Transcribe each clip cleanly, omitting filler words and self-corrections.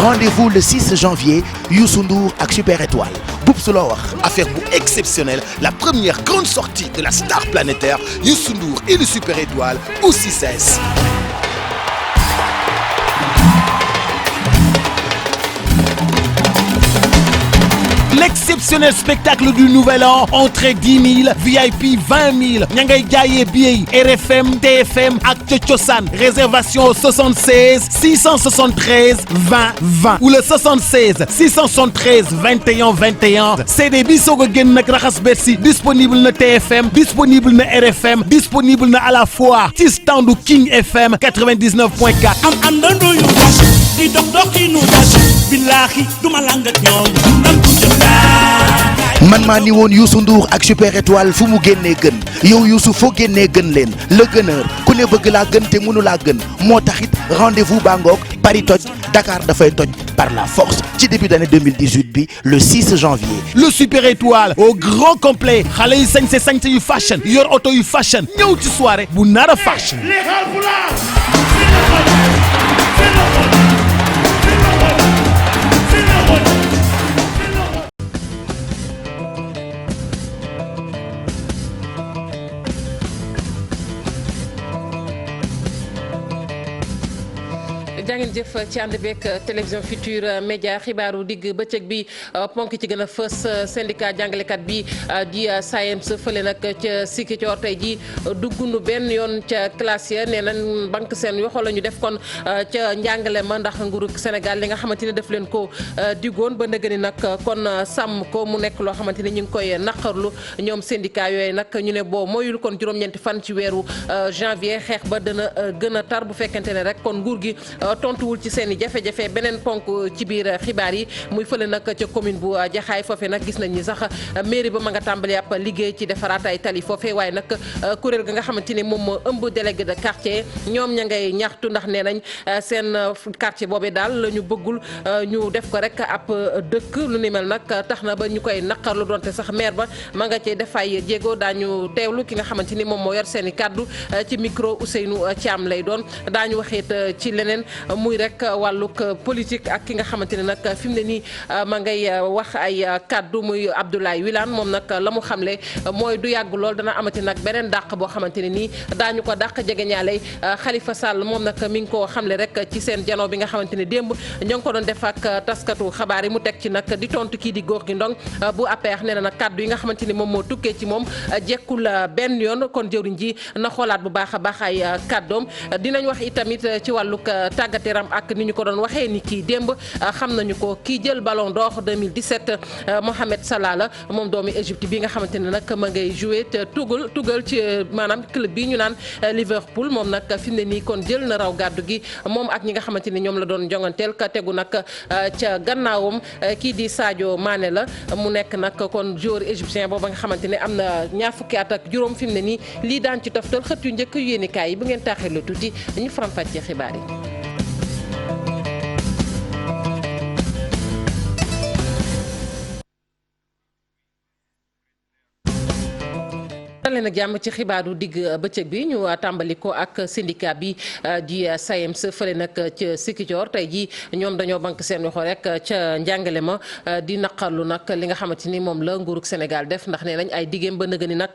Rendez-vous le 6 janvier Youssou Ndour ak Super Étoile Boubs loo wax affaire bu exceptionnelle, la première grande sortie de la star planétaire Youssou Ndour et le Super Étoile au 6S. L'exceptionnel spectacle du Nouvel An, entrée 10 000, VIP 20 000. ña ngay jaayee billets RFM, TFM ak Cosaan. Réservation au 76 673 20 20 ou le 76 673 21 21. CD bi soog a génn nag raxas Bercy disponible na TFM, disponible na RFM, disponible na à la fois ci standu King FM 99.4. am dandu yu di dox doxi nu billahi duma lang ak ñoom man maa ni woon Youssou Ndour ak Super Étoile fu mu génnee gën yow Youssou foo génnee gën leen le gëneur ku ne bëgg laa gën te mënu laa gën moo taxit rendez-vous baa ngoog Paris toj Dakar dafay toj par la force ci début d'année 2018 bi le 6 janvier. Le Super Étoile au grand complet xale yi sañse yu fashion yor oto yu fashion ñëw ci soirée bu nara fashion. jàngeen jëf ci ànd beeg télévision Futurs Médias xibaaru digg bëccëg bi ponk ci gën a fës syndicat jàngalekat bi di SAEMS fële nag ca Sikicoor tey ji duggunu benn yoon ca classe ya nee nañ banque seen yoxo la ñu def kon ca njàngale ma ndax nguuru Sénégal li nga xamante ni daf leen ko digoon ba nëgëni nag kon sàmm ko mu nekk loo xamante ni ñu ngi koy naqarlu ñoom syndicat yooyu nag ñu ne boo moyul kon juróom-ñeenti fan ci weeru janvier xeex ba dana gën a tar bu fekkente ne rek kon nguur gi tontuwul ci seen i jafe-jafe beneen ponk ci biir xibaar yi muy fële nag ca commune bu Jaxaay foofe nag gis nañ ni sax mairie ba ma nga tàmbali ab liggéey ci defaraat ay tali foofe waaye nag kuréel ga nga xamante ni moom moo ëmb délégué de quartier ñoom ña ngay ñaxtu ndax nee nañ seen quartier boobee daal la ñu bëggul ñu def ko rek ab dëkk lu ni mel nag tax na ba ñu koy naqarlu doonte sax maire ba ma nga cay def ay jéego daañu teewlu ki nga xamante ni moom moo yor seen i kaddu ci micro Ousseynou Thiam lay doon daañu waxit ci leneen muy rek wàllug politique ak ki nga xamante ne nag fi mu ne nii ma ngay wax ay kaddu muy Abdoulaye Wilane moom nag la mu xamle mooy du yàgg lool dana amati nag beneen dàq boo xamante ne nii daañu ko dàq jege ñaale Khalifa Sall moom nag mi ngi ko xamle rek ci seen janoo bi nga xamante ne démb ñoo ngi ko doon def ak taskatu xabaar yi mu teg ci nag di tontu kii di góor gi ndong bu APR nee na nag kaddu yi nga xamante ni moom moo tukkee ci moom jekkul benn yoon kon jëwriñ ji na xoolaat bu baax a baax ay kaddoom dinañ wax itamit ci wàllug tàggat yaram ak ni ñu ko doon waxee ni kii démb xam nañu ko kii jël ballon d'or 2017 Mohamed Salah la moom doomi Égypte bi nga xamante ne nag ma ngay joué te tugal ci maanaam club bi ñu naan Liverpool moom nag fi mu ne nii kon jël na raw gàddu gi moom ak ñi nga xamante ni ñoom la doon jonganteel ka tegu nag ca gannaawam kii di Sadio Mané la mu nekk nag kon joueur égyptien booba nga xamante ne am na ñaar fukki at ak juróom fi mu ne nii lii daan ci toftal xët yu njëkk yéenekaay yi bu ngeen taaxee lu tuuti dañu faram-fàccee xibaar yi. leen ak jàmm ci xibaaru digg bëccëg bi ñu tàmbali ko ak syndicat bi di SAEMS fële nag ca Sikicoor tey jii ñoom dañoo bank seen loxo rek ca njàngale ma di naqarlu nag li nga xamante ni moom la nguurug Sénégal def ndax nee nañ ay diggéem ba nëgë ni nag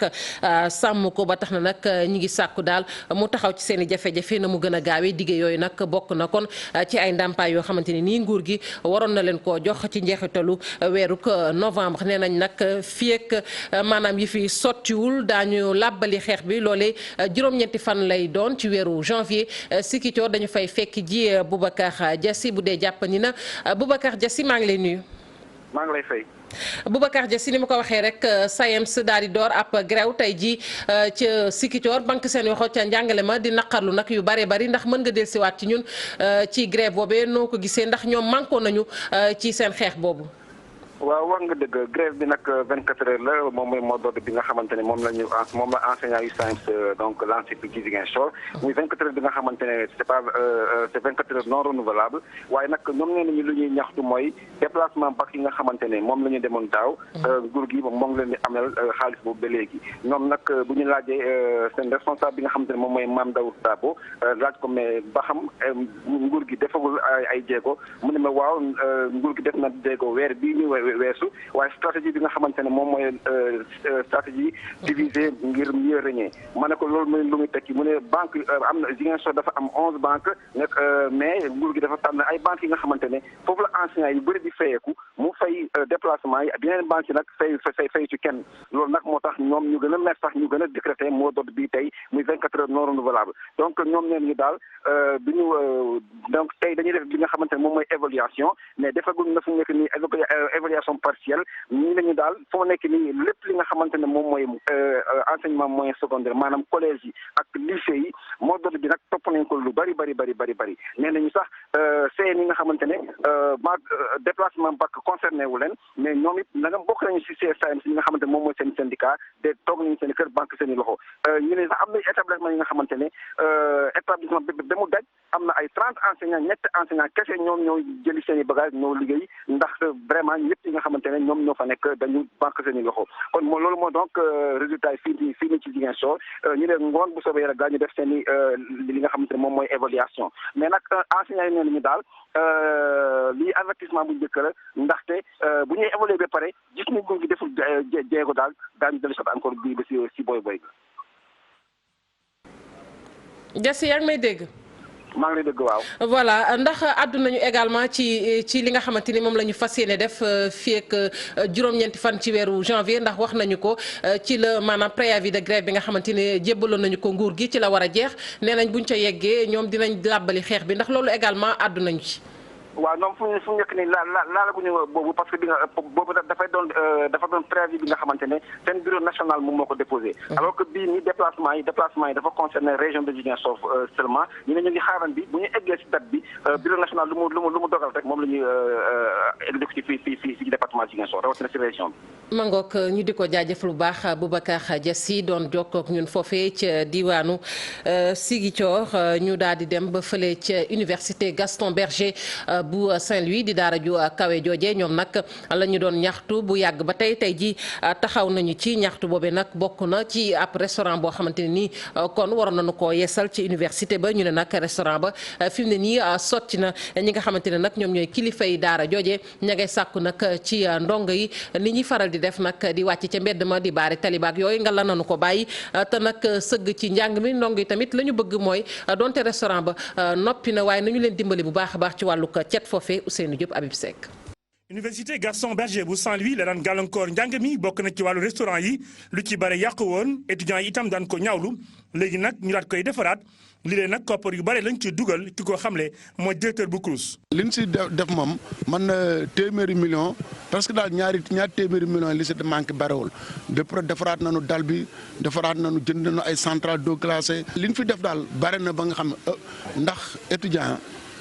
sàmm ko ba tax na nag ñi ngi sàkku daal mu taxaw ci seen i jafe-jafe na mu gën a gaawee digge yooyu nag bokk na kon ci ay ndàmpaay yoo xamante ni nii nguur gi waroon na leen koo jox ci njeexitalu weeruk novembre nee nañ nag fii ak maanaam yi fi sottiwul ñu làbbali xeex bi loolee juróom-ñetti fan lay doon ci weeru janvier Sikicoor dañu fay fekk ji Boubacar Diassi bu dee jàppandi na Boubacar Diassi maa ngi lay nuyu. maa ngi lay fay. Boubacar Diassi ni ma ko waxee rek SAEMS daal di door ab grève tey jii ca Sikicoor banque seen yoxo ca njàngale ma di naqarlu nag yu bare bari ndax mën nga dellusiwaat ci ñun ci grève boobee noo ko gisee ndax ñoom mànkoo nañu ci seen xeex boobu. waaw wax nga dëgg grève bi nag 24 heures la moom mooy mot d'ordre bi nga xamante ne moom la enseignant yu SAEMS donc lancé fii ci Ziguinchor muy 24 heures bi nga xamante ne c'est 24 heures non renouvelable waaye nag ñoom nee nañu lu ñuy ñaxtu mooy déplacement bac yi nga xamante ne moom la ñu demoon daaw nguur gi moo ngi leen di amel xaalis boobu ba léegi ñoom nag bu ñu laajee seen responsable bi nga xamante ne moom mooy Mame Daoud Dabo laaj ko mais ba xam nguur gi defagul ay jéego mu ne ma waaw nguur gi def na jéego weer bii ñu weesu waaye stratégie bi nga xamante ne moom mooy stratégie divisée ngir mieux régner ma ne ko loolu mooy lu muy tekki mu ne banque am na Ziguinchor dafa am 11 banques nag mais nguur gi dafa tànn ay banques yi nga xamante ne foofu la enseignants yu bëri di fayeeku mu fay déplacement yi yeneen banques yi nag fay ci kenn loolu nag moo tax ñoom ñu gën a mer sax ñu gën a décréter mot d'ordre bii tey muy 24 heures non renouvelable donc ñoom neen ñu daal bi ñu donc tey dañuy def li nga xamante ne moom mooy évaluation mais defaguñ na fu nekk nii évaluation partielle ñi nañu daal foo nekk nii lépp li nga xamante ne moom mooy enseignement moyen secondaire maanaam collège yi ak lycée yi mot d'ordre bi nag topp nañ ko lu bari nee nañu sax CN yi nga xamante ne déplacement bac concerné wu leen mais ñoom it nagam bokk nañu si SAEMS yi nga xamante ne moom mooy seen syndicat de toog nañu seen kër banque seen i loxo ñu ne sax am na établissement yi nga xamante ne établissement bi ba mu daj am na ay 30 enseignants ñetti enseignants kese ñoom ñoo jëli seen i bagage ñoo liggéey ndax vraiment ñëpp yi nga xamante ne ñoom ñoo fa nekk dañu banque seen i loxo kon loolu moo donc résultat yi fii ni ci Ziguinchor ñu ne ngoon bu soobee rek ñu def seen i li nga xamante ne moom mooy évaluation mais nag enseignants yi nee nañu daal lii avertissement bu njëkk la ndaxte bu ñuy évaluer ba pare gis ñu nguur gi deful jéego daal daañu dellu sot encore bii ba si boy Jassi yaa ngi may dégg. maa ngi lay dëgg waaw. voilà ndax àddu nañu également ci li nga xamante ni moom la ñu fas yéene def fii ak juróom-ñeenti fan ci weeru janvier ndax wax nañu ko ci la maanaam préavis de grève bi nga xamante ni jébbaloon nañu ko nguur gi ci la war a jeex nee nañ buñ ca yeggee ñoom dinañ làbbali xeex bi ndax loolu également àddu nañu ci. waaw ñoom fu ñu nekk nii laalaguñu boobu parce que bi nga boobu dafa doon préavis bi nga xamante ne seen bureau national moom moo ko déposé. alors que bii nii déplacement yi dafa concerné région de Ziguinchor seulement ñu ne ñu ngi xaaran bi bu ñu eggee si date bi bureau national lu mu dogal rek moom la ñuy exécuté fii si département Ziguinchor rawatina si région bi. Mangook ñu di ko jaajëfal bu baax Boubacar Jassi doon jokkoo ak ñun foofee ca diwaanu Ziguinchor ñu daal di dem ba fële ca université Gaston Berger bu Saint-Louis di daara ju kawe jooje ñoom nag la ñu doon ñaxtu bu yàgg ba tey ji taxaw nañu ci ñaxtu boobe nag bokk na ci ab restaurant boo xamante ne nii kon waroon nañu koo yeesal ci université ba ñu ne nag restaurant ba fi mu ne nii sotti na ñi nga xamante ne nag ñoom ñooy kilifa yi daara jooje ña ngay sàkku nag ci ndongo yi li ñuy faral di def nag di wàcc ca mbedd ma di baari talibaak yooyu nga la nañu ko bàyyi te nag sëgg ci njàng mi ndongo yi tamit la ñu bëgg mooy donte restaurant ba noppi na waaye nañu leen dimbali bu baax a baax ci wàllu cet foofee Ousseynou Diop Habib Seck. Université Gaston Berger bu Saint-Louis la daan gàllankoor njàng mi bokk na ci wàllu restaurant yi lu ci bare yàqu woon étudiants yi itam daan ko ñaawlu léegi nag ñu daat koy defaraat li leen nag koppar yu bare lañ ci dugal ki ko xamle mooy directeur bu CROUS. liñ si def moom man na téeméeri million parce que daal ñaari téeméeri million li si manqué barewul defaraat nañu dal bi defaraat nañu jënd nañu ay centrale d'eau glacée liñ fi def daal bare na ba nga xam ne ndax étudiant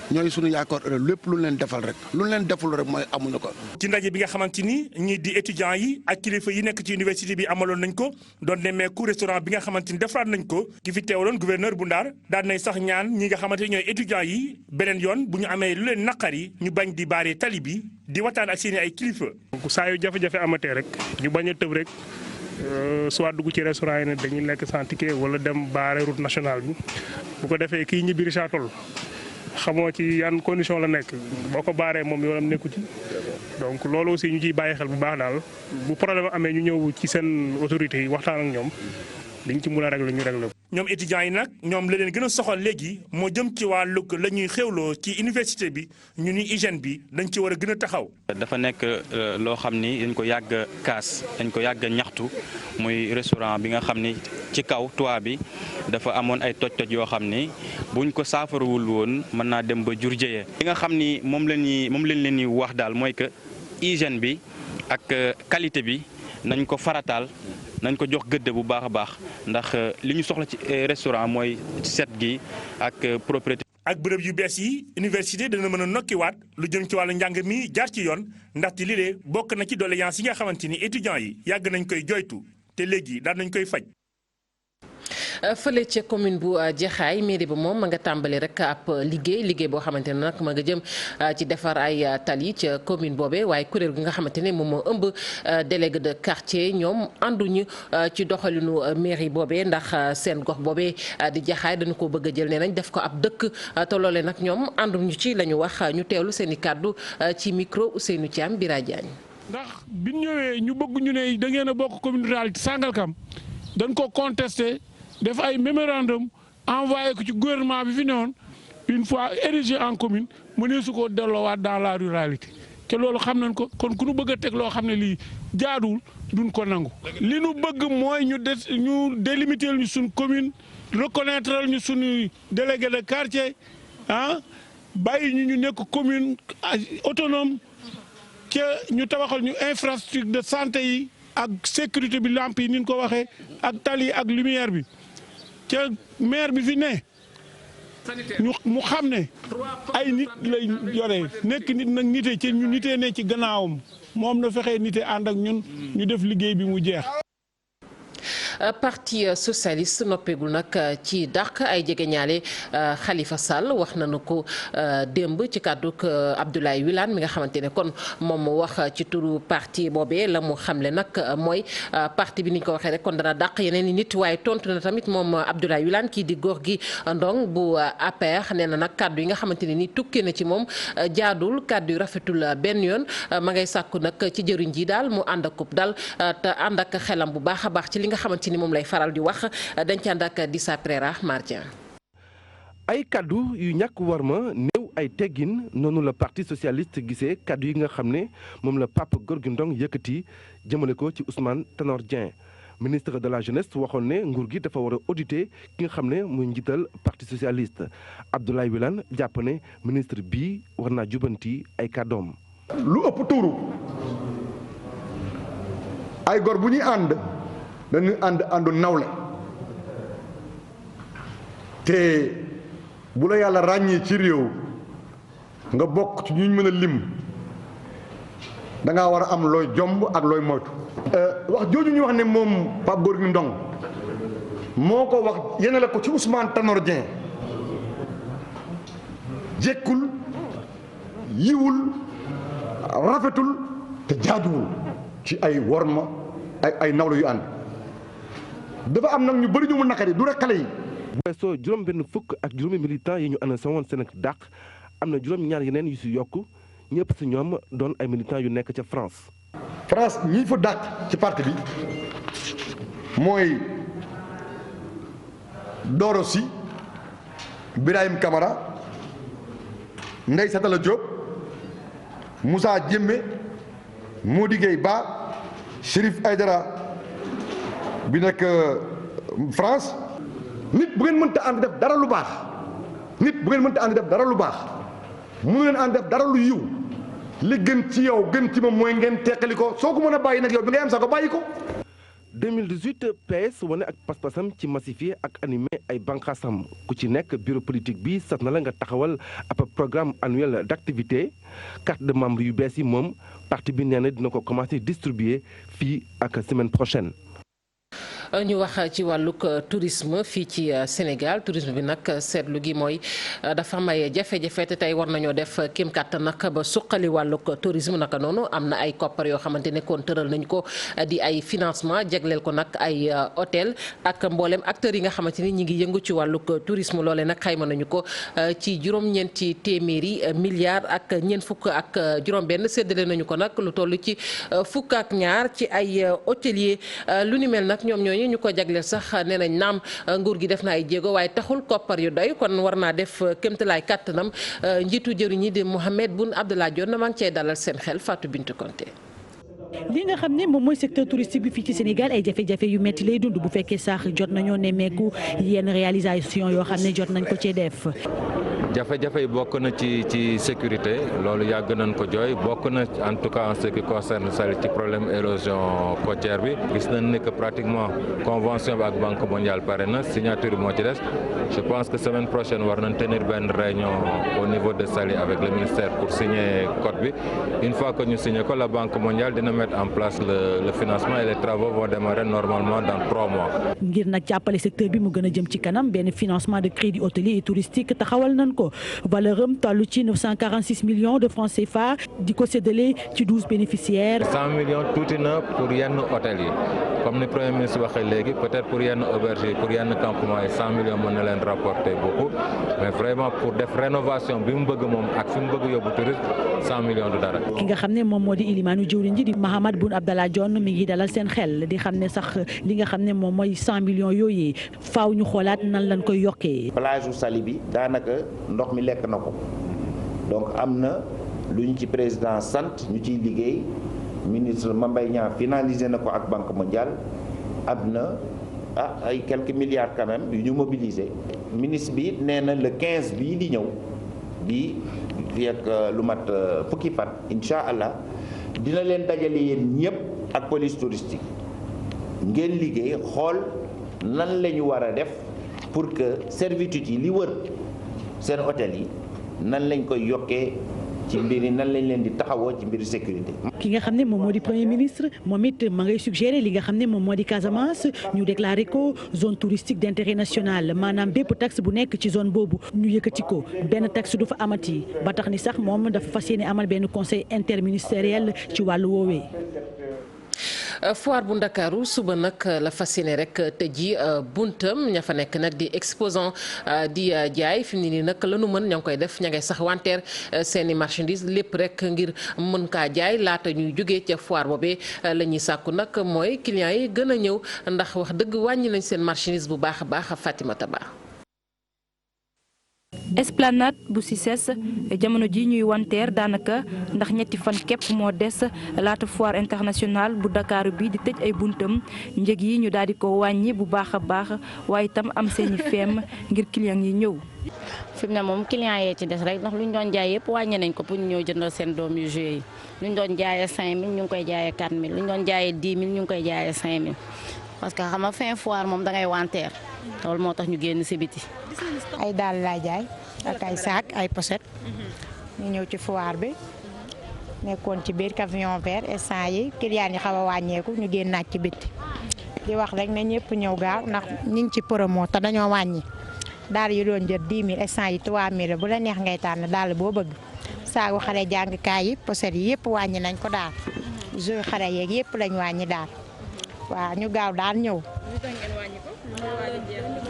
ñooy suñu yaakaar lépp lu leen defal rek lu leen deful rek mooy amuñu ko. ci ndaje bi nga xamante ni ñii di étudiants yi ak kilifa yi nekk ci université bi amaloon nañ ko doon nemmeeku restaurant bi nga xamante ni defaraat nañ ko ki fi teewaloon gouverneur bu Ndar daan nañ sax ñaan ñi nga xamante ni ñooy étudiants yi beneen yoon bu ñu amee lu leen naqari ñu bañ di baaree tali bi di waxtaan ak seen ay kilifa. donc saa yu jafe-jafe amatee rek ñu bañ a tëb rek soit dugg ci restaurant yi ne dañuy lekk sans ticket wala dem baare route nationale bi bu ko defee kii ñibbi Richard Toll xamoo ci yan condition la nekk boo ko baaree moom yoonam nekku ci donc loolu aussi ñu ciy bàyyi xel bu baax daal bu problème amee ñu ñëw ci seen autorités yi waxtaan ak ñoom liñ ci mën a régler ñu régler ko. ñoom étudiants yi nag ñoom la leen gën a soxal léegi moo jëm ci wàllug la ñuy xewloo ci université bi ñu ni hygiène bi dañ ci war a gën a taxaw. dafa nekk loo xam ni dañ ko yàgg kaas dañ ko yàgg ñaxtu muy restaurant bi nga xam ni ci kaw toit bi dafa amoon ay toj-toj yoo xam ni buñ ko saafarawul woon mën naa dem ba jur jëyee. li nga xam ni moom lañ leen di wax daal mooy que hygiène bi ak qualité bi nañ ko farataal. nañ ko jox gëdd bu baax a baax ndax li ñu soxla ci restaurant mooy set gi ak propriété. ak bërëb yu bees yi université dana mën a nokkiwaat lu jëm ci wàllu njàng mi jaar ci yoon ndaxte lii bokk na ci doléance yi nga xamante ni étudiants yi yàgg nañ koy joytu te léegi daan nañ koy faj. fële ca commune bu Jaxaay mairie ba moom ma nga tàmbali rek ab liggéey boo xamante ne nag ma nga jëm ci defar ay tali ca commune boobee waaye kuréel gi nga xamante ne moom moo ëmb délégué de quartier ñoom ànduñu ci doxalinu mairie boobee ndax seen gox boobee di Jaxaay dañu ko bëgg a jël nee nañ def ko ab dëkk te loolee nag ñoom ànduñu ci la ñu wax ñu teewlu seen i kàddu ci micro Ousseynou Thiam Bira Diagne. ndax bi ñu ñëwee ñu bëgg ñu ne da ngeen a bokk commune rurale Sangalkam dañ ko contesté. def ay mémorandum envoyé ko ci gouvernement bi fi newoon une fois érigé en commune mu ne su ko delloowaat dans la ruralité te loolu xam nañ ko kon ku nu bëgg a teg loo xam ne lii jaaduwul duñ ko nangu. li nu bëgg mooy ñu délimiter ñu suñ commune reconnaître ñu suñu délégué de quartier bàyyi ñu nekk commune autonome ca ñu tabaxal ñu infrastructure de santé yi ak sécurité bi lamp yi ni ñu ko waxee ak tali ak lumière bi. ca maire bi fi ne mu xam ne ay nit lay yore nekk nit nag nite ci ñu nitee ne ci gannaawam moom na fexee nite ànd ak ñun ñu def liggéey bi mu jeex. parti socialiste noppeegul nag ci dàq ay jegeñaale Khalifa Sall wax nañu ko démb ci kàdduk Abdoulaye Wilane mi nga xamante ne kon moom mu wax ci turu parti boobee la mu xamle nag mooy parti bi ni ñu ko waxee rek kon dana dàq yeneen i nit waaye tontu na tamit moom Abdoulaye Wilane kii di Gorgui Ndong bu APR nee na nag kàddu yi nga xamante ne ni tukkee na ci moom jaadul kàddu yu rafetul benn yoon ma ngay sàkku nag ci jëriñ ji daal mu ànd ak dal te ànd ak xelam bu baax a baax ci li nga xamante ni moom lay faral di wax dañ ci ànd ak Dissa Prera Martien. ay kaddu yu ñàkk war ma néew ay teggin noonu la parti socialiste gisee kaddu yi nga xam ne moom la Pape Gorgui Ndong yëkkati jëmale ko ci Ousmane Tanor Dieng ministre de la jeunesse waxoon ne nguur gi dafa war a auditer ki nga xam ne muy njiital parti socialiste Abdoulaye Wilane jàpp ne ministre bii war naa jubanti ay kàddoom. lu ëpp tuuru ay gor bu ñuy ànd. dañuy àndu nawle te bu la yàlla ràññee ci réew nga bokk ci ñu mën a lim da ngaa war a am looy jomb ak looy moytu. wax jooju ñu wax ne moom Pape Gorgui Ndong moo ko wax yeneen ko ci Ousmane Tanor Dieng jekkul yiwul rafetul te jaaduwul ci ay worma ay nawle yu ànd. dafa am nag ñu bëri ñu mu naqari du rek xale yi. bu weesoo juróom benn fukk ak juróomi militant yi ñu annoncé woon seen dàq am na juróom ñaar yeneen yu si yokk ñëpp si ñoom doon ay militants yu nekk ca France. France ñi fa dàq ci parti bi mooy Doro Sy Birahim Camara Ndeye Satala Diop Moussa Diémé Mody Gueye Ba Chérif Aïdara bi nekk France. nit bu ngeen mënta ànd def dara lu baax mënu leen ànd def dara lu yiw li gën ci yow gën ci moom mooy ngeen teqali ko soo ko mën a bàyyi nag yow bi ngay am sax ko bàyyi ko. 2018 PS wane ak pas-pasam ci massifier ak animé ay bànqaasam ku ci nekk bureau politique bi sat na la nga taxawal ab programme annuel d'activité carte de membre yu bees yi moom parti bi nee na dina ko commencer distribuer fii ak semaine prochaine. ñu wax ci wàllug tourisme fii ci Sénégal tourisme bi nag seetlu gi mooy dafa am ay jafe-jafe te tey war nañoo def kéem kàttan nag ba suqali wàllug tourisme naka noonu am na ay koppar yoo xamante ne kon tëral nañ ko di ay financement jagleel ko nag ay hôtel ak mboolem acteurs yi nga xamante ni ñi ngi yëngu ci wàllug tourisme loole nag xayma nañu ko ci juróom-ñeenti téeméeri milliards ak ñeent fukk ak juróom-benn séddale nañu ko nag lu toll ci fukk ak ñaar ci ay hôteliers lu ni mel nag ñoom ñooñu ñu ko jagleel sax nee nañ naam nguur gi def na ay jéego waaye taxul koppar yu doy kon war naa def kéemtalaay kàttanam njiitu jëriñ yi di Mohamed Boun Abdallah Dionne maa ngi cay dalal seen xel Fatou Bintou Konté. li nga xam ne moom mooy secteur touristique bi fii ci Sénégal ay jafe-jafe yu metti lay dund bu fekkee sax jot nañoo nemmeeku yenn réalisation yoo xam ne jot nañ ko cee def. jafe-jafe yi bokk na ci sécurité loolu yàgg nañ ko jooy bokk na en tout cas en ce qui concerne Saly ci problème érosion côtière bi gis nañ ni que pratiquement convention bi ak Banque mondiale pare na signature bi moo ci des je pense que semaine prochaine war nañ tenir benn réunion au niveau de Saly avec le ministère pour signer code bi une fois que ñu signé ko la Banque mondiale dina mettre en place le financement et les travaux vont démarrer normalement dans 3 mois. ngir nag jàppale secteur bi mu gën a jëm ci kanam benn financement de crédit hôtelier et touristique taxawal nañ ko valeur am toll ci 946 millions de francs CFA di ko séddale ci 12 bénéficiaires. 100 millions tuuti na pour yenn hôtel yi comme ni premier ministre waxee léegi peut-être pour yenn auberge yi pour yenn campement yi 100 millions mën na leen rapporter beaucoup mais vraiment pour def rénovation bi mu bëgg moom ak fi mu bëgg yóbbu tourisme 100 millions du dara. ki nga xam ne moom moo di ilimaanu jëwriñ ji di Mahammed Boun Abdallah Dionne mi ngi dalal seen xel di xam ne sax li nga xam ne moom mooy 100 millions yooyu faaw ñu xoolaat nan lañ koy yokkee. plage u Saly bi daanaka ndox mi lekk na ko donc am na lu ñu ci président sant ñu ciy liggéey ministre Mame Mbaye Niang finalisé na ko ak Banque mondiale am na ay quelques milliards quand même yu ñu mobilisé ministre bi nee na le 15 bii di ñëw bii fii ak lu mat fukki fan incha allah dina leen dajale yéen ñëpp ak police touristique ngeen liggéey xool nan la ñu war a def pour que servitude yi li wër seen hôtel yi nan lañ koy yokkee ci mbiri nan lañ leen di taxawoo ci mbiri sécurité. ki nga xam ne moom moo di premier ministre moom it ma ngay suggérer li nga xam ne moom moo di Casamance ñu déclaré ko zone touristique d'intérêt national maanaam bépp taxe bu nekk ci zone boobu ñu yëkkati ko benn taxe du fa amati ba tax ni sax moom dafa fas yéene amal benn conseil interministériel ci wàllu woowee. foire bu Ndakaaru suba nag la fas yéene rek tëjji buntam ña fa nekk nag di exposant di jaay fi mu ne nii nag la nu mën ña ngi koy def ña ngay sax wanteer seeni marchandise lépp rek ngir mën kaa jaay laata ñuy jógee ca foire boobee la ñuy sàkku nag mooy clients yi gën a ñëw ndax wax dëgg wàññi nañ seen marchandise bu baax a baax Fatimata Ba. Esplanade bu Cissesse jamono ji ñuy wanteer daanaka ndax ñetti fan képp moo des laata foire internationale bu Dakar bi di tëj ay buntam njëg yi ñu daal di ko wàññi bu baax a baax waaye itam am seeni feem ngir client yi ñëw. fi mu ne moom client yee ci des rek ndax lu ñu doon jaay yëpp wàññi nañ ko pour ñu ñëw jëndal seen doom yu joué yi lu ñu doon jaayee 5000 ñu ngi koy jaayee 4000 lu ñu doon jaayee 10 000 ñu ngi koy jaayee 5000 parce que xam nga fin foire moom da ngay wanteer loolu moo tax ñu génn si biti. ay daal laa jaay ak ay saak ay pochette ñu ñëw ci foire bi nekkoon ci biir camion vert instant yi client yi xaw a wàññeeku ñu génn naaj ci bitti di wax rek ne ñëpp ñëw gaaw ndax ñu ngi ci promo te dañoo wàññi daal yu doon jot 10 000 instant yi 3000 bu la neex ngay tànn daal boo bëgg saagu xale jàngkaay yi pochette yi yëpp wàññi nañ ko daal jeu xale yeeg yëpp lañ wàññi daal waaw ñu gaaw daal ñëw.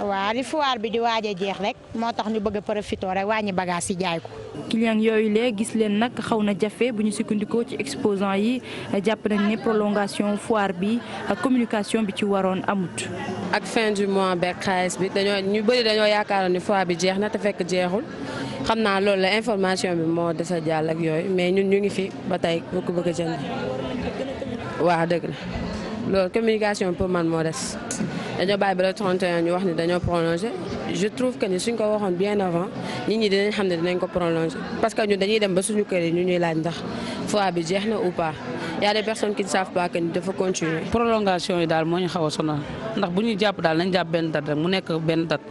waaw di foire bi di waaj a jeex rek moo tax ñu bëgg a profité rek wàññi bagage yi jaay ko. client yooyu lee gis leen nag xaw na jafe bu ñu sukkandikoo ci exposant yi jàpp nañ ne prolongation foire bi ak communication bi ci waroon amut. ak fin du mois beeg xaalis bi ñu bëri dañoo yaakaar ni foire bi jeex na te fekk jeexul xam naa loolu la information bi moo des a jàll ak yooyu mais ñun ñu ngi fi ba tey bu ko bëgg a jënd. waaw dëgg la loolu communication pour man moo des. dañoo bàyyi ba le 31 ñu wax ni dañoo prolongé je trouve que ni suñ ko waxoon bien avant nit ñi dinañ xam ne dinañ ko prolongé parce que ñun dañuy dem ba suñu kër yi ñu ñuy laaj ndax foire bi jeex na ou pas y a des personnes qui ne savent pas que ni dafa continuer. prolongation yi daal moo ñu xaw a sonal ndax bu ñuy jàpp daal nañ jàpp benn date rek mu nekk benn date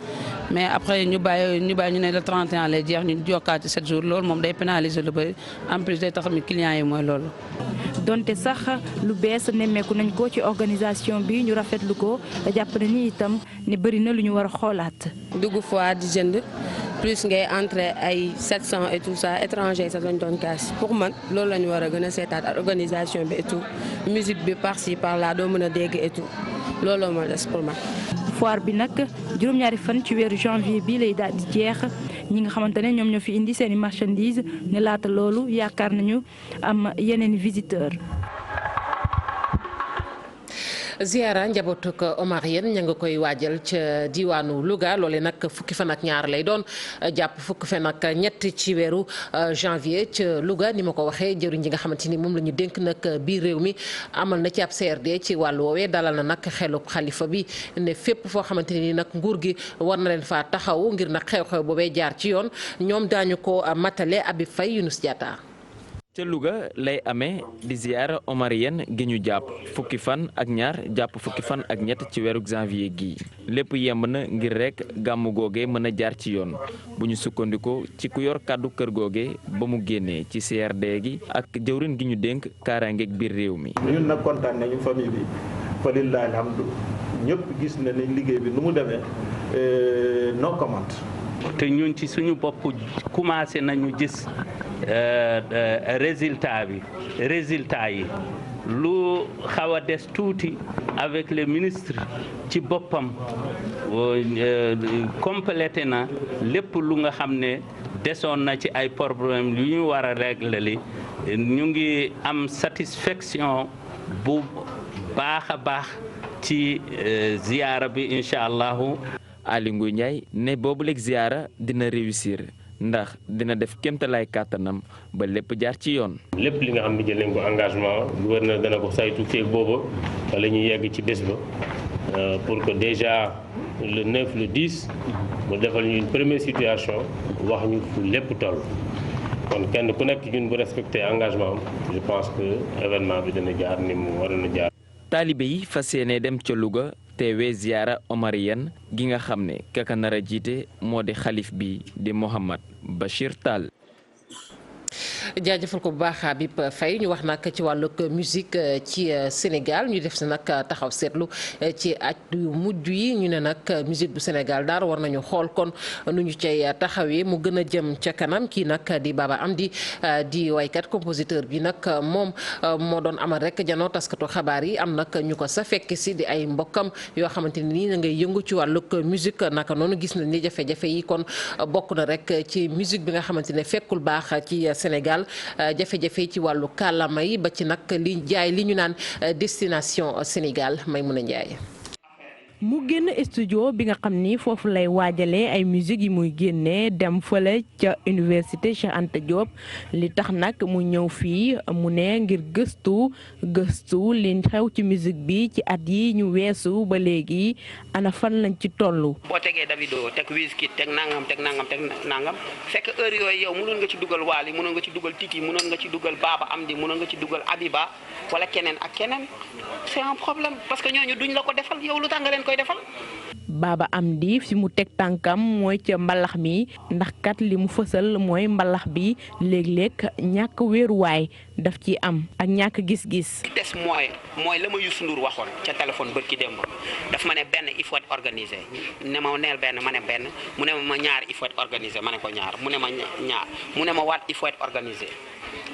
mais après ñu bàyyi ñu ne le 31 lay jeex ñu jokkaat ci 7 jours loolu moom day pénaliser lu bëri en plus day tax mi clients yi mooy loolu. donte sax lu bees nemmeeku nañ ko ci organisation bi ñu rafetlu ko jàpp na ni itam ne bëri na lu ñu war a xoolaat. dugg foire di jënd plus ngay entrer ay 700 et tout ça étranger sax lañ doon kaas pour man loolu la ñu war a gën a seetaat ak organisation bi et tout musique bi par ci par là doo mën a dégg et tout looloo ma des pour man. foire bi nag juróom-ñaari fan ci weeru janvier bi lay daal di jeex ñi nga xamante ne ñoom ñoo fi indi seeni marchandises ne laata loolu yaakaar nañu am yeneen visiteur ziara njabootuk Omarienne ña nga koy waajal ca diwaanu Louga loole nag fukki fan ak ñaar lay doon jàpp fukki fan ak ñett ci weeru janvier ca Louga ni ma ko waxee jëriñ ji nga xamante ni moom la ñu dénk nag biir réew mi amal na ci ab CRD ci wàllu woowee dalal na nag xelub xalifa bi ne fépp foo xamante ni nag nguur gi war na leen faa taxaw ngir nag xew-xew boobee jaar ci yoon ñoom daañu ko matale Habib Faye Younous Diatta. ca Louga lay amee di ziara omarienne gi ñu jàpp fukki fan ak ñaar jàpp fukki fan ak ñett ci weeru janvier gi lépp yemb na ngir rek gàmmu googe mën a jaar ci yoon bu ñu sukkandikoo ci ku yor kàddu kër googe ba mu génnee ci CRD gi ak jëwrin gi ñu dénk kaaraangeeg biir réew mi. ñun nag kontaan nañu famille bi fa lillahi alhamdu ñëpp gis na ne liggéey bi nu mu demee no comment. te ñun ci suñu bopp commencé nañu gis résultat yi lu xaw a des tuuti avec le ministre ci boppam complété na lépp lu nga xam ne desoon na ci ay problème yu ñu war a régler li ñu ngi am satisfaction bu baax a baax ci ziyaara bi incha allahu. Aly Ngouille Ndiaye ne boobu léegi ziyaara dina réussir ndax dina def kéemtalaay kàttanam ba lépp jaar ci yoon. lépp li nga xam ne jël nañ ko engagement gouverneur dana ko saytu fii booba wala ñuy yegg ci bés ba pour que déjà le 9 le 10 mu defal ñu une première situation wax ñu fu lépp toll kon kenn ku nekk ñun bu respecté engagement am je pense que événement bi dana jaar ni mu waroon a jaar. taalibe yi fas yéene dem ca Louga teewee ziara omarienne gi nga xam ne kaka nar a jiite moo di xalif bi di Mouhamad Bachir Tall. jaajëfal ko bu baax Habib Faye ñu wax nag ci wàllug musique ci Sénégal ñu def si nag taxaw seetlu ci at yu mujj yi ñu ne nag musique bu Sénégal daal war nañu xool kon nu ñu cay taxawee mu gën a jëm ca kanam kii nag di Baba Amdi di waykat compositeur bi nag moom moo doon amal rek janoo taskatu xabaar yi am nag ñu ko sa fekk si di ay mbokkam yoo xamante ni na ngay yëngu ci wàllug musique naka noonu gis nañ ni jafe-jafe yi kon bokk na rek ci musique bi nga xamante ne fekkul baax ci Sénégal jafe-jafe ci wàllu kàllaama yi ba ci nag li jaay li ñu naan destination Sénégal Maymuna Njaay mu génn studio bi nga xam ni foofu lay waajalee ay musique yi muy génnee dem fële ca université Cheikh Anta Diop li tax nag mu ñëw fii mu ne ngir gëstu li xew ci musique bi ci at yi ñu weesu ba léegi ana fan lañ ci tollu. boo tegee Davido teg Wizkid teg nangam fekk heure yooyu yow mënoon nga ci dugal Wally mënoon nga ci dugal Titi mënoon nga ci dugal Baba Amdi mënoon nga ci dugal Abiba wala keneen ak keneen c'est un problème parce que ñooñu duñ la ko defal yow lu tax nga leen koy defal. Baba Amdi fi mu teg tànkam mooy ca mbalax mi ndax kat li mu fësal mooy mbalax bi léeg-léeg ñàkk wéeruwaay daf ci am ak ñàkk gis-gis. li des mooy la ma Youssou Ndour waxoon ca téléphone bërki démb daf ma ne benn il faut être organisé ne ma neel benn ma ne benn mu ne ma ñaar il faut être organisé ma ne ko ñaar mu ne ma ñaar mu ne ma waat il faut être organisé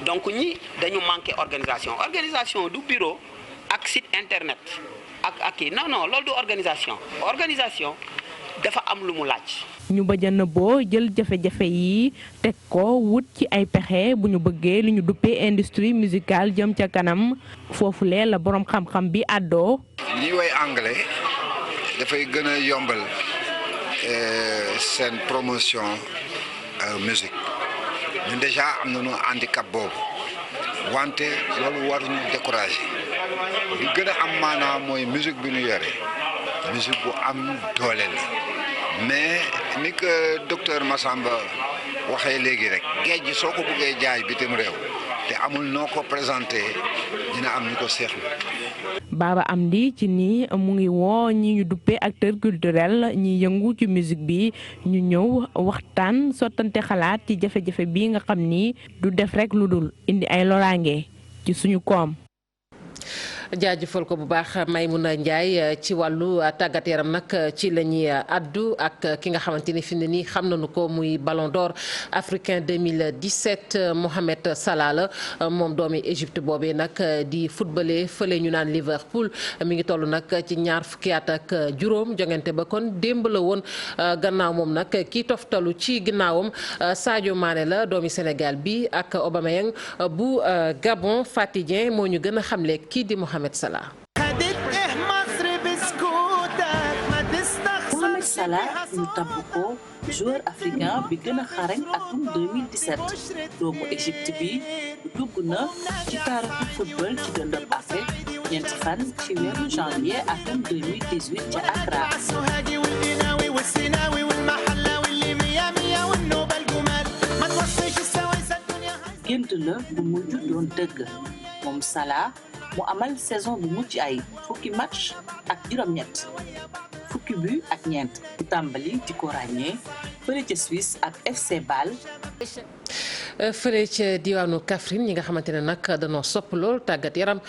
donc ñi dañu manqué organisation du bureau ak site internet. ak kii non loolu du organisation dafa am lu mu laaj. ñu bañ a nëbboo jël jafe-jafe yi teg ko wut ci ay pexe bu ñu bëggee li ñu duppee industrie musicale jëm ca kanam foofulee la borom xam-xam bi àddoo. ñi way anglais dafay gën a yombal seen promotion musique ñun déjà am nañu handicap boobu wante loolu waruñu décourager. li gën a am maanaam mooy musique bi ñu yore musique bu am doole la mais ni ko docteur Massamba waxee léegi rek géej gi soo ko bëggee jaay bitim réew te amul noo ko présenté dina am ñu ko seexlu. Baba Amdi ci nii mu ngi woo ñi ñu duppee acteur culturel ñi yëngu ci musique bi ñu ñëw waxtaan sottante xalaat ci jafe-jafe bi nga xam ni du def rek lu dul indi ay loraange ci suñu koom. jaajëfal ko bu baax Maymuna Njaay ci wàllu tàggat yaram nag ci la ñuy addu ak ki nga xamante ni fi mu ne nii xam nañu ko muy Ballon d'Or africain 2017 Mohamed Salah la moom doomi Égypte boobee nag di footballé fële ñu naan Liverpool mi ngi toll nag ci ñaar fukki at ak juróom jongante ba kon démb la woon gannaaw moom nag kii toftalu ci ginnaawam Sadio Mané la doomi Sénégal bi ak Aubameyang bu Gabon Fatih Dieng moo ñu gën a xamle kii di Mohamed Salah. Salah ñu tabb ko joueur africain bi gën a xarañ atum 2017 doomu Égypte bi dugg na ci taarixu football ci dëndëm Afrique ñeenti fan ci weeru janvier atum 2018 ca Accra. gént la bu mujj doon dëgg moom Salah mu amal saison bu mucc ay fukki match ak juróom-ñett fukki but ak ñeent bu tàmbali di ko ràññee fële ca Suisse ak FC Bâle. fële ca diwaanu Kaffrine ñi nga xamante ne nag danoo sopp lool tàggat yaram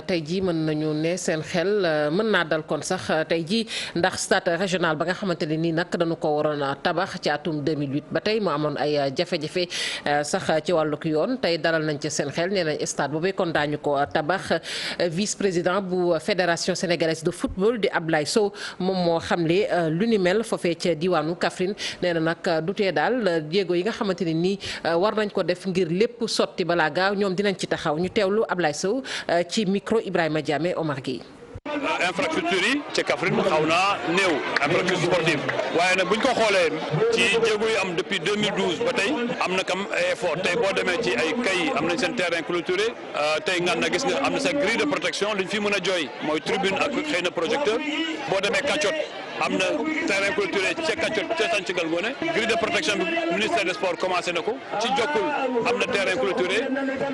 tey jii mën nañu ne seen xel mën naa dal kon sax tey jii ndax stade régional ba nga xamante ne nii nag dañu ko waroon a tabax ci atum 2008 ba tey mu amoon ay jafe-jafe sax ci wàllug yoon tey dalal nañ ca seen xel nee nañ stade boobee kon daañu ko tabax vice président bu fédération sénégalaise de football di Ablaye Sow moom moo xamle lu ni mel foofee ca diwaanu Kaffrine nee na nag du tee daal jéego yi nga xamante ne nii war nañ ko def ngir lépp sotti balaa gaaw ñoom dinañ ci taxaw ñu teewlu Ablaye Sow ci micro Ibrahima Diamé Omar Gueye. infrastructure yi ci Kaffrine xaw naa néew infrastructure sportive waaye nag bu ñu ko xoolee ci jéego yi am depuis 2012 ba tey am na kam effort tey boo demee ci ay kay am nañ seen terrain clôturé tey ngan na gis nga am na seen grille de protection li ñu fi mën a jooy mooy tribune ak xëy na projecteur boo demee Kacot am na terrain clôturé ca Kacot ca Sànc Ngalgone grille de protection bi ministère des sports commencé na ko ci Jokkul am na terrain clôturé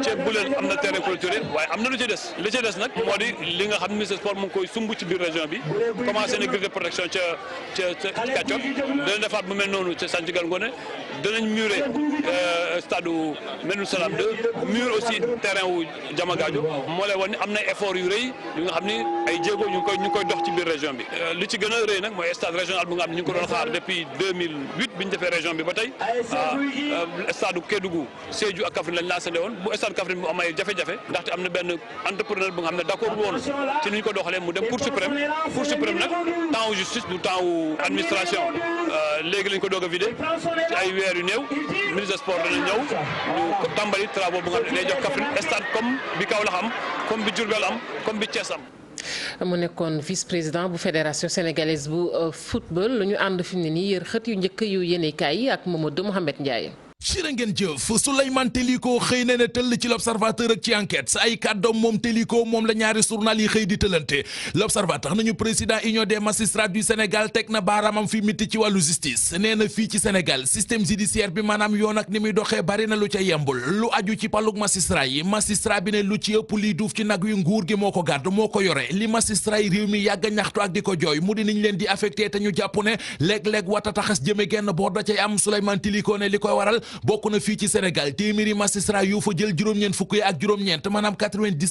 ca Boulel am na terrain clôturé waaye am na lu ci des li ci des nag moo di li nga xam ministère sport mu ngi koy sumb ci biir région bi commencé na grille de protection ca Kacot dana defaat bu mel noonu ca Sànc Ngalgone danañ muré stade Menoul Salam 2 mur aussi terrain wu Diamagadio moo lay wan ni am na effort yu rëy yu nga xam ni ay jéego ñu ngi koy dox ci biir région bi li ci gën a rëy nag mooy stade régional bu nga xam ne ñu ngi ko doon xaar depuis 2008 bi ñu defee région bi ba tey stade Kédougou Sédhiou ak Kaffrine lañ lancé woon bu stade Kaffrine bu am ay jafe-jafe ndaxte am na benn entrepreneur bu nga xam ne d'accord woon ci ni ñu ko doxalee mu dem Cour suprême nag temps wu justice du temps wu administration léegi lañ ko doog a vidé ci ay weer yu néew ministre des sports dana ñëw ñu tàmbali travaux bu nga xam ne day jox Kaffrine stade comme bi Kaolack am comme bi Diourbel am comme bi Thiès am. mu nekkoon vice président bu fédération sénégalaise bu football lu ñu ànd fi mu ne nii yër xët yu njëkk yu yéenekaay yi ak Mamadou Mouhamed Ndiaye. jërë ngeen jëf Souleymane Teliko xëy na ne tëll ci l'observateur ak ci enquête sa ay kàddoom moom Teliko moom la ñaari journal yi xëy di tëlante l'observateur nañu président union des magistrats du Sénégal teg na baaraamam fi miti ci wàllu justice nee na fii ci Sénégal système judiciaire bi maanaam yoon ak ni muy doxee bari na lu ca yembul lu aju ci palug magistrat yi magistrat bi ne lu ci ëpp liy duuf ci nag wi nguur gi moo ko gàdd moo ko yore li magistrat yi réew mi yàgg ñaxtu ak di ko jooy mu di niñ leen di affecté te ñu jàpp ne léeg-léeg wata taxas jëme genn boor da cay am Souleymane Teliko ne li koy waral bokk na fii ci Sénégal téeméeri magistrat yu fa jël juróom-ñeent fukk yi ak juróom-ñeent maanaam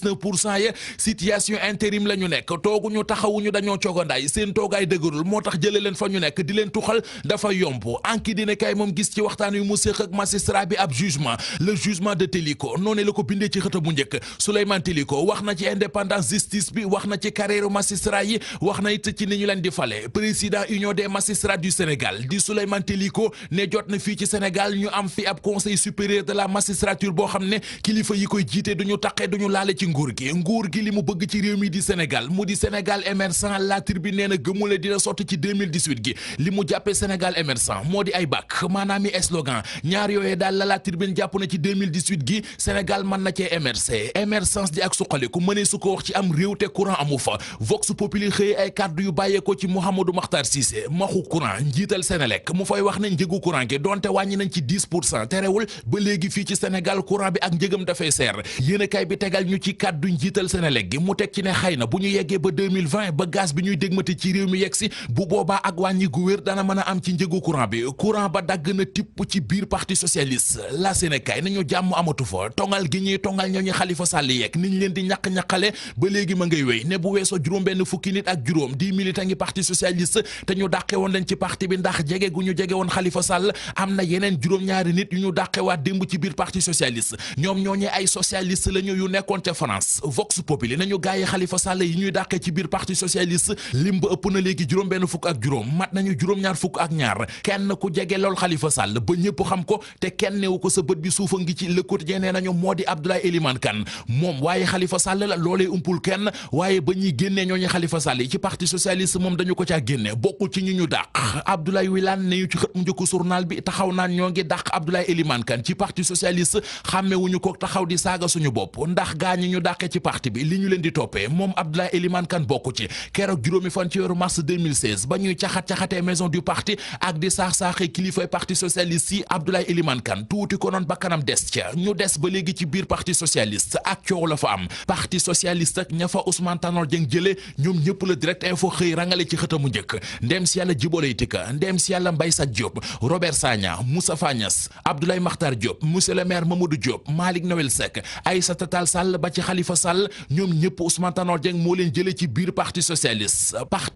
99% ya situation intérim la ñu nekk tooguñu taxawuñu dañoo coogandaay seen toogaay dëgërul moo tax jële leen fa ñu nekk di leen tuxal dafa yomb anki dina kay moom gis ci waxtaan wi mu séq ak magistrat bi ab jugement le jugement de Teliko noonu la ko bindee ci xët bu njëkk Souleymane Teliko wax na ci indépendance justice bi wax na ci carrière magistrat yi wax na it ci ni ñu leen di fale président union des magistrats du Sénégal di Souleymane Teliko ne jot na fii ci Sénégal ñu am fi ab conseil supérieur de la magistrature boo xam ne kilifa yi koy jiite duñu taqee duñu laale ci nguur gi li mu bëgg ci réew mi di Sénégal mu di Sénégal émergent la tribune nee na gëmule dina sotti ci 2018 gi li mu jàppee Sénégal émergent moo di ay bàkk maanaam i slogan ñaar yooyee daal la tribune jàpp na ci 2018 gi Sénégal mën na cee émerger émergence di ak suqaliku mënee su ko wax ci am réew te courant amu fa Vox Populi xëy ay kàddu yu bàyyeekoo ci Mouhamadou Makhtar Cissé maxu courant njiital Sénélec mu fay wax ne njëgu courant gi donte wàññi nañ ci 10% terewul ba léegi fii ci Sénégal courant bi ak njëgam dafay seer yéenekaay bi tegal ñu ci kàddu njiital Sénélec gi mu teg ci ne xëy na bu ñu yeggee ba 2020 ba gaz bi ñuy dégmati ci réew mi yegg si bu boobaa ak wàññi gu wér dana mën a am ci njëgu courant bi courant ba dagg na tipp ci biir parti socialiste la Sénégal nañu jàmm amatu fa tongal gi ñuy tongal ñooñu Khalifa Sall yeeg niñ leen di ñaq-ñaqale ba léegi ma ngay wéy ne bu weesoo juróom-benn fukki nit ak juróom 10 militants ngi parti socialiste te ñu dàqe woon leen ci parti bi ndax jege gu ñu jege woon Khalifa Sall am na yeneen juróom-ñaari juróom-ñaari nit yu ñu dàqewaat démb ci biir parti socialiste ñoom ñooñee ay socialiste la ñu yu nekkoon ca France Vox Populi nañu gaay yi Khalifa Sall yi ñuy dàqee ci biir parti socialiste lim ba ëpp na léegi juróom-benn fukk ak juróom mat nañu juróom-ñaar fukk ak ñaar kenn ku jege lool Khalifa Sall ba ñëpp xam ko te kenn newu ko sa bët bi suufa ngi ci Le Quotidien nee nañu moo di Abdoulaye Elimane Kane moom waaye Khalifa Sall la loolee umpul kenn waaye ba ñuy génnee ñooñu Khalifa Sall yi ci parti socialiste moom dañu ko caa génne bokkul ci ñu dàq Abdoulaye Wilane ne ñu ci xët mu njëkk journal bi taxaw naan ñoo ngi dàq Abdoulaye Elimane Kane ci parti socialiste xàmmewuñu ko taxaw di saaga suñu bopp ndax gaa ñi ñu dàqee ci parti bi li ñu leen di toppee moom Abdoulaye Elimane Kane bokku ci keroog juróomi fan ci weeru mars 2016 ba ñuy caxat-caxatee maison du parti ak di saax-saaxee kilifay parti socialiste yi Abdoulaye Elimane Kane tuuti ko noon ba kanam des ca ñu des ba léegi ci biir parti socialiste ak coow la fa am parti socialiste ak ña fa Ousmane Tanor Dieng jëlee ñoom ñëpp la direct info xëy rangale ci xëtamu njëkk ndem si yàlla Djibolay Tika ndem si yàlla Mbaye Sack Diop Robert Sagna Moustapha Niasse Abdoulaye Makhtar Diop monsieur le maire Mamadou Diop Malick Noël Seck Aïssata Tall Sall ba ci Khalifa Sall ñoom ñëpp Ousmane Tanor Dieng moo leen jëlee ci biir parti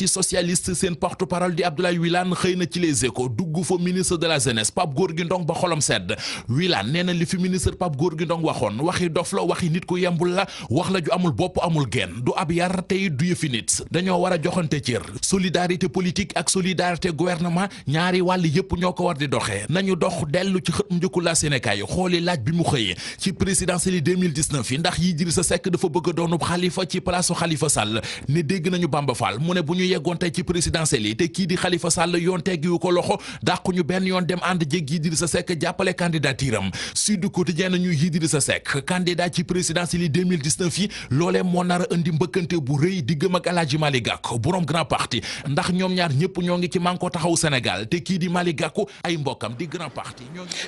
socialiste seen porte-parole di Abdoulaye Wilane xëy na ci Les Échos dugg fa ministre de la jeunesse Pape Gorgui Ndong ba xolam sedd Wilane nee na li fi ministre Pape Gorgui Ndong waxoon waxi dof la waxi nit ku yembul la wax la ju amul bopp amul genn du ab yar tey du yëfi nit dañoo war a joxante cër solidarité politique ak solidarité gouvernement ñaari wàll yëpp ñoo ko war di doxee nañu dox dellu ci xët mu njëkku la Sénégal yi xooli laaj bi mu xëyee ci présidentielle yi 2019 yi ndax Idrissa Seck dafa bëgg a doonub xalifa ci place Khalifa Sall ne dégg nañu Bamba Fall mu ne bu ñu yeggoon tey ci présidentielle yi te kii di Khalifa Sall yoon teggiwu ko loxo dàquñu benn yoon dem ànd jég Idrissa Seck jàppale candidature am Sud Quotidien nañu Idrissa Seck candidat ci présidentielle yi 2019 yi loolee moo nar a indi mbëkkante bu rëy diggam ak El Hadji Malick Gakou borom grand parti ndax ñoom ñaar ñëpp ñoo ngi ci Manko Taxawu Sénégal te kii di Malick Gakou ay mbokkam di grand parti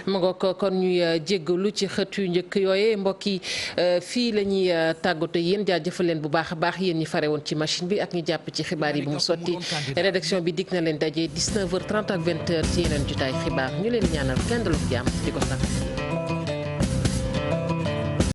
ma nga ko kon ñuy jéggalu ci xët yu njëkk yooye mbokk yi fii la ñuy tàggatoo yéen jaajëfal leen bu baax a baax yéen ñi fare woon ci machine bi ak ñu jàpp ci xibaar yi bu mu sotti rédaction bi dig na leen daje 19h30 ak 20h ci yeneen jotaay xibaar ñu leen ñaanal kenn dalu jàmm di ko sax